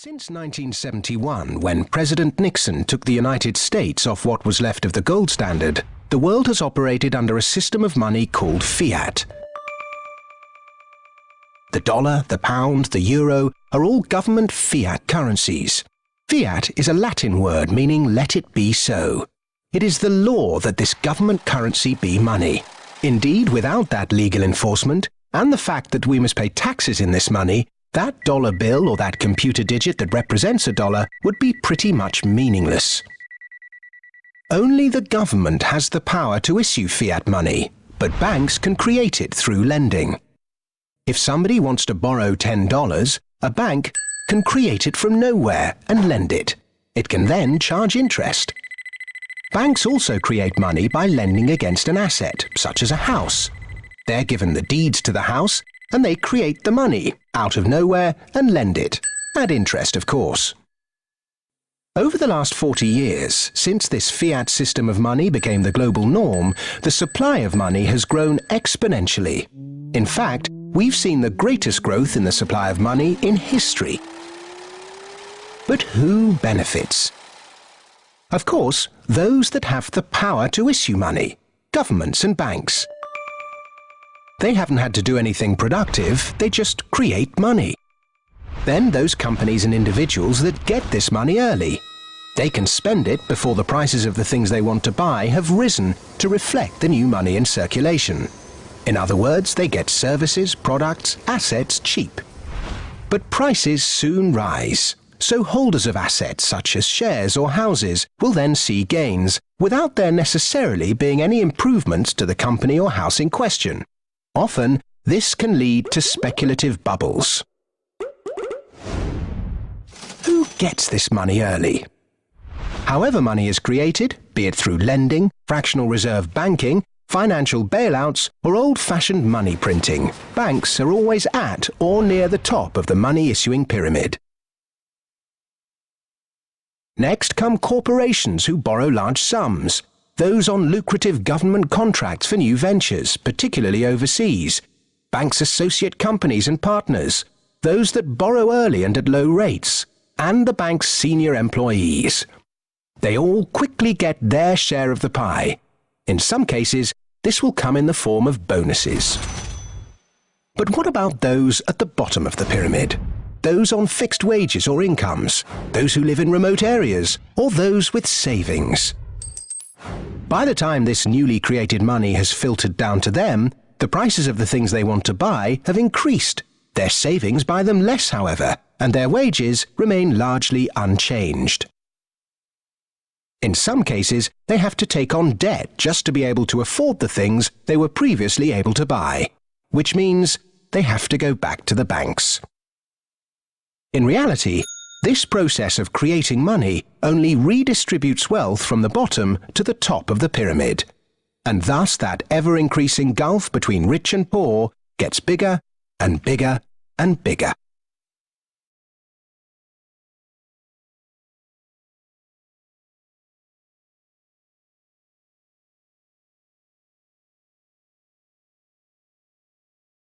Since 1971, when President Nixon took the United States off what was left of the gold standard, the world has operated under a system of money called Fiat. The dollar, the pound, the euro are all government fiat currencies. Fiat is a Latin word meaning let it be so. It is the law that this government currency be money. Indeed, without that legal enforcement, and the fact that we must pay taxes in this money, that dollar bill or that computer digit that represents a dollar would be pretty much meaningless. Only the government has the power to issue fiat money, but banks can create it through lending. If somebody wants to borrow $10, a bank can create it from nowhere and lend it. It can then charge interest. Banks also create money by lending against an asset, such as a house. They're given the deeds to the house, and they create the money out of nowhere and lend it, at interest, of course. Over the last 40 years, since this fiat system of money became the global norm, the supply of money has grown exponentially. In fact, we've seen the greatest growth in the supply of money in history. But who benefits? Of course, those that have the power to issue money, governments and banks. They haven't had to do anything productive, they just create money. Then those companies and individuals that get this money early. They can spend it before the prices of the things they want to buy have risen to reflect the new money in circulation. In other words, they get services, products, assets cheap. But prices soon rise, so holders of assets such as shares or houses will then see gains without there necessarily being any improvements to the company or house in question. Often, this can lead to speculative bubbles. Who gets this money early? However money is created, be it through lending, fractional reserve banking, financial bailouts, or old-fashioned money printing, banks are always at or near the top of the money-issuing pyramid. Next come corporations who borrow large sums. Those on lucrative government contracts for new ventures, particularly overseas. Banks' associate companies and partners. Those that borrow early and at low rates. And the bank's senior employees. They all quickly get their share of the pie. In some cases, this will come in the form of bonuses. But what about those at the bottom of the pyramid? Those on fixed wages or incomes? Those who live in remote areas? Or those with savings? By the time this newly created money has filtered down to them, the prices of the things they want to buy have increased. Their savings buy them less, however, and their wages remain largely unchanged. In some cases, they have to take on debt just to be able to afford the things they were previously able to buy, which means they have to go back to the banks. In reality, this process of creating money only redistributes wealth from the bottom to the top of the pyramid, and thus that ever-increasing gulf between rich and poor gets bigger and bigger and bigger.